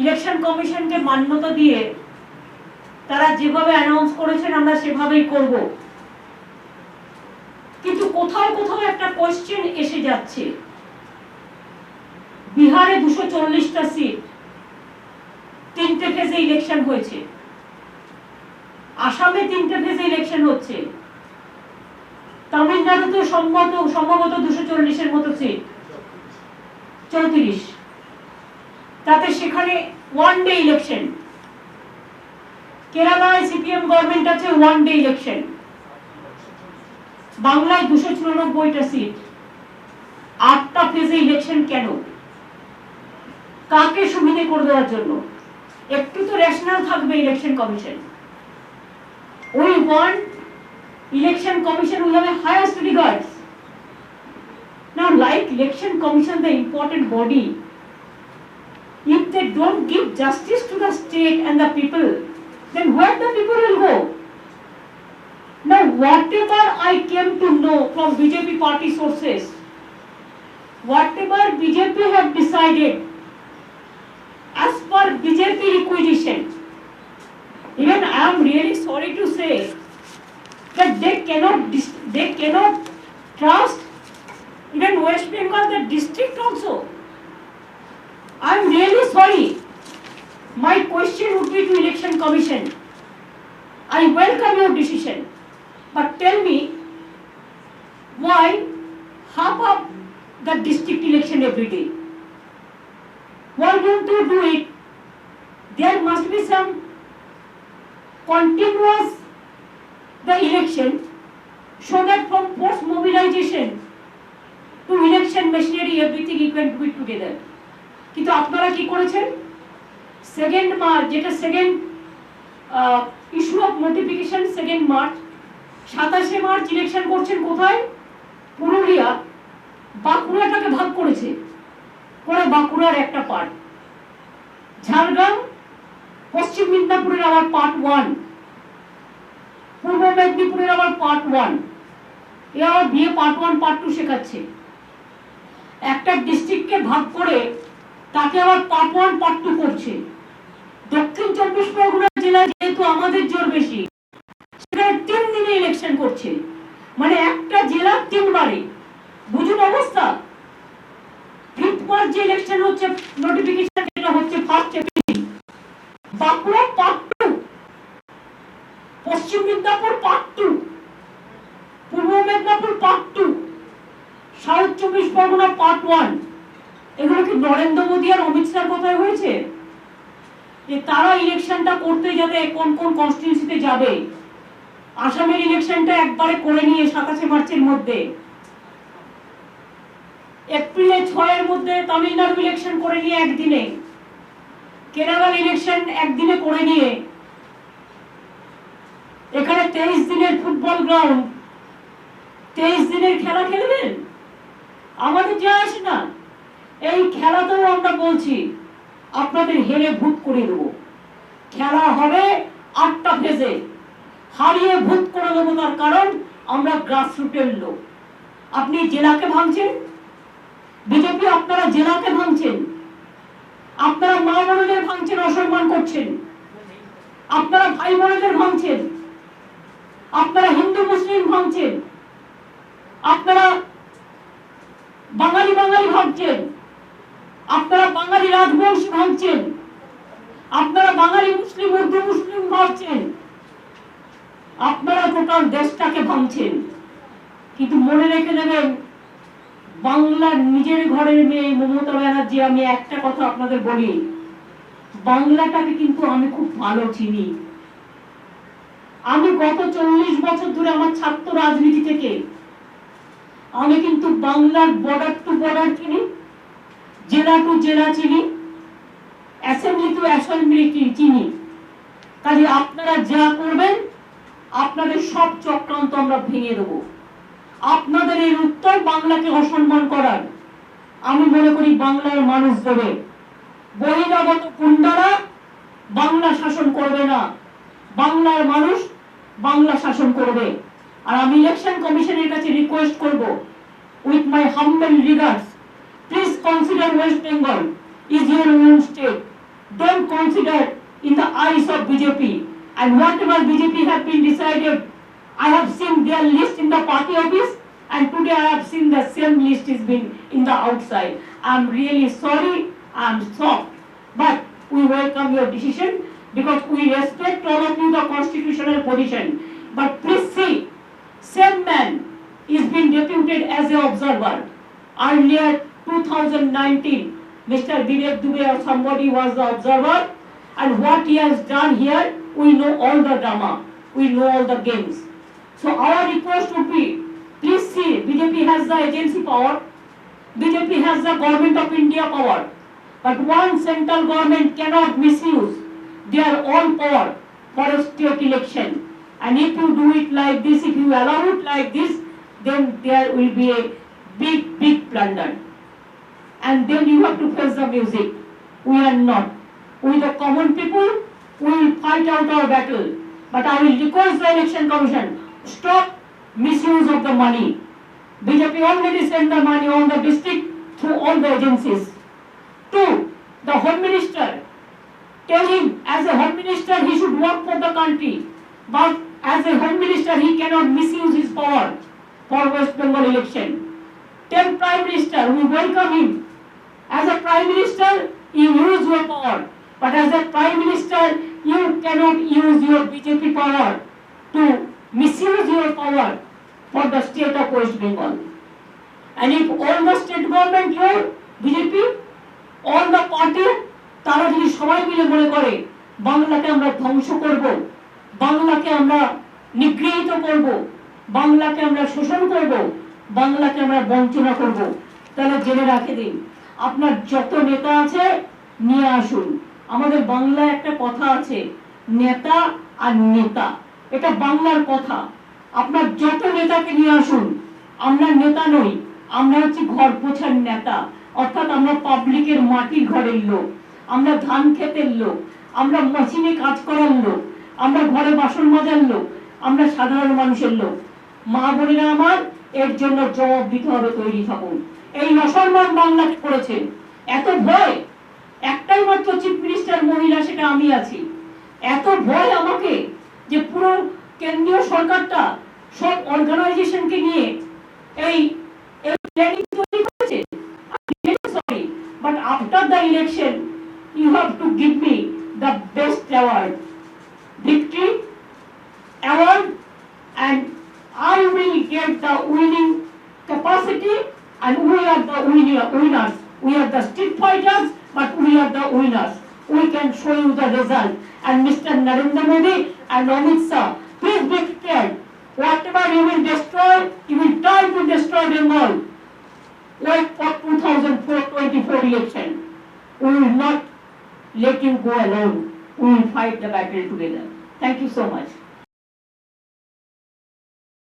Election কমিশনকে মান্যতা দিয়ে তারা যেভাবে অ্যানাউন্স করেছেন আমরা সেভাবেই করব, কিন্তু কোথাও কোথাও একটা কোশ্চেন এসে যাচ্ছে। বিহারে 240টা সিট, 3টে ফেজে ইলেকশন হয়েছে, আসামে 3টে ফেজে ইলেকশন হচ্ছে, তামিলনাড়ুতে সম্ভবত 240-এর মতো সিট, 34, তাতে সেখানে ওয়ান ডে ইলেকশন। কেরালায় সিপিএম গভর্নমেন্ট আছে, ওয়ান ডে ইলেকশন। বাংলায় 294টা সিট, 8টা ফেজে ইলেকশন। কেন? কাকে সুবিধে করে দেওয়ার জন্য? একটু তো রেশনাল থাকবে election commission. We want election commission, we have a highest regards. Now, like election commission, the important body, if they don't give justice to the state and the people, then where the people will go? Now, whatever I came to know from BJP party sources, whatever BJP have decided as per BJP requisition, even I am really sorry to say that they cannot trust even West Bengal, the district also. I am really sorry. My question would be to Election Commission. I welcome your decision, but tell me why half of the district election every day? Why don't you do it? There must be some continuous the election, so that from post mobilization to election machinery everything you can do it together. কিন্তু আপনারা কি করেছেন? Second March, যেটা second issue of notification 2 March, 27 March election করছেন কোথায়? পুরুলিয়া। বাঁকুড়াটাকে ভাগ করেছে, করে বাঁকুড়ার একটা পার্ট, ঝাড়গ্রাম, পশ্চিম মিদনাপুরের আবার পার্ট 1, পূর্ব মেদিনীপুরের আবার পার্ট 1, এ আবার বিয়ে পার্ট 1 পার্ট 2 শেখাচ্ছে। একটা ডিস্ট্রিক্টকে ভাগ করে তাকে আবার পার্ট 1 পার্ট 2 করছে। দক্ষিণ 24 পরগনা জেলায় যেহেতু আমাদের জোর বেশি, সেখানে 3 দিনে ইলেকশন করছে, মানে একটা জেলা 3 বারে। বুঝুন অবস্থা। 5 মার্চ যে ইলেকশন হচ্ছে, নোটিফিকেশন যেটা হচ্ছে ফার্স্ট এপ্রিল, বাঁকুড়া পার্ট 2, পশ্চিম মিদনাপুর পার্ট 2, পূর্ব Medinipur part 2, south 24 Pargana part 1। এগুলো কি নরেন্দ্র মোদী আর অমিত শাহর কথায় হয়েছে? যে তারা ইলেকশনটা করতে যাবে কোন কোন কনস্টিটিউয়েন্সিতে যাবে। আসামের ইলেকশনটা একবারে করে নিয়ে 27 মার্চের মধ্যে, এপ্রিলে 6 এর মধ্যে তামিলনাড়ু ইলেকশন করে নিয়ে একদিনে, কেরালার ইলেকশন একদিনে করে নিয়ে, এখানে 23 দিনের ফুটবল গ্রাউন্ড, 23 দিনের খেলা খেলবেন? আমাদের যা আসে না। এই খেলাতেও আমরা বলছি আপনাদের হেরে ভূত করে দেবো। খেলা হবে 8টা ফেজে, হারিয়ে ভূত করে দেবো। তার কারণ আমরা গ্রাসরুটের লোক। আপনি জেলাকে ভাঙছেন, বিজেপি আপনারা জেলাকে ভাঙছেন, আপনারা মা বোনদের ভাঙছেন, অসম্মান করছেন, আপনারা ভাই বোনদের ভাঙছেন, আপনারা হিন্দু মুসলিম ভাঙছেন, আপনারা বাঙালি বাঙালি ভাবছেন, আপনারা বাঙালি রাজবংশী ভাবছেন, আপনারা বাঙালি মুসলিম উর্দু মুসলিম ভাবছেন, আপনারা টোটাল দেশটাকে ভাঙছেন। কিন্তু মনে রেখে দেবেন, বাংলার নিজের ঘরের মেয়ে মমতা ব্যানার্জি, আমি একটা কথা আপনাদের বলি, বাংলাটাকে কিন্তু আমি খুব ভালো চিনি। আমি গত 40 বছর ধরে আমার ছাত্র রাজনীতি থেকে আমি কিন্তু বাংলার বর্ডার টু বর্ডার চিনি, জেলা টু জেলা চিনি, অ্যাসেম্বলি টু অ্যাসেম্বলি চিনি। কাজে আপনারা যা করবেন, আপনাদের সব চক্রান্ত আমরা ভেঙে দেবো। আপনাদের এই উত্তর বাংলাকে অসম্মান করার, আমি মনে করি বাংলার মানুষ দেবে। বহিরাগত গুন্ডারা বাংলা শাসন করবে না, বাংলার মানুষ বাংলা শাসন করবে। আর আমি ইলেকশন কমিশনের কাছে রিকোয়েস্ট করব, with my humble regards, please consider West Bengal is your own state don't consider in the eyes of BJP. And whatever BJP have been decided, I have seen their list in the party office, and today I have seen the same list is been in the outside. I am really sorry, I am shocked, but we welcome your decision because we respect all of you the constitutional position. But please see, same man is being deputed as an observer. Earlier 2019, Mr. Vivek Dubey or somebody was the observer, and what he has done here, we know all the drama, we know all the games. So our request would be, please see, BJP has the agency power, BJP has the government of India power, but one central government cannot misuse their own power for a state election. And if you do it like this, if you allow it like this, then there will be a big blunder. And then you have to face the music. We are not. We the common people, we will fight out our battle. But I will request the election commission, stop misuse of the money. BJP already sent the money on the district through all the agencies. 2, the Home Minister, tell him as a Home Minister he should work for the country. But as a Home Minister he cannot misuse his power for West Bengal election. Tell Prime Minister, we welcome him. As a Prime Minister, you use your power. But as a Prime Minister, you cannot use your BJP power to misuse your power for the state of West Bengal. And if all the state government here, BJP, all the party, তারা যদি সবাই মিলে মনে করে বাংলাকে আমরা ধ্বংস করব, বাংলাকে আমরা নিগৃহীত করব, বাংলাকে আমরা শোষণ করব, বাংলাকে আমরা বঞ্চনা করব, তাহলে জেনে রাখে দিন আপনার যত নেতা আছে নিয়ে আসুন। আমাদের বাংলায় একটা কথা আছে, নেতা আর নেতা, এটা বাংলার কথা। আপনার যত নেতাকে নিয়ে আসুন, আমরা নেতা নই, আমরা হচ্ছে ঘর পোছার নেতা, অর্থাৎ আমরা পাবলিকের মাটির ঘরের লোক, আমরা ধান ক্ষেতের লোক, আমরা মেশিনে কাজ করার লোক, আমরা ঘরে বাসন মাজার লোক, আমরা সাধারণ মানুষের লোক। মা বোনেরা আমার, এর জন্য জবাব দিতে হবে, তৈরি থাকুন। এই অসম্মান বাংলাকে করেছে, এত ভয়, একটাই মাত্র চিফ মিনিস্টার মহিলা, সেটা আমি আছি। এত ভয় আমাকে যে পুরো কেন্দ্রীয় সরকারটা সব অর্গানাইজেশনকে নিয়ে এই প্ল্যানিং তৈরি করেছে। Sorry, but after the election you have to give me the best award, victory award, and I will get the winning capacity, and we are the winners. We are the street fighters, but we are the winners. We can show you the result. And Mr. Narendra Modi and Amit Shah, please be prepared. Whatever you will destroy, you will try to destroy Bengal. Like for 2024 election, we will not let you go alone. We will fight the battle together. Thank you so much.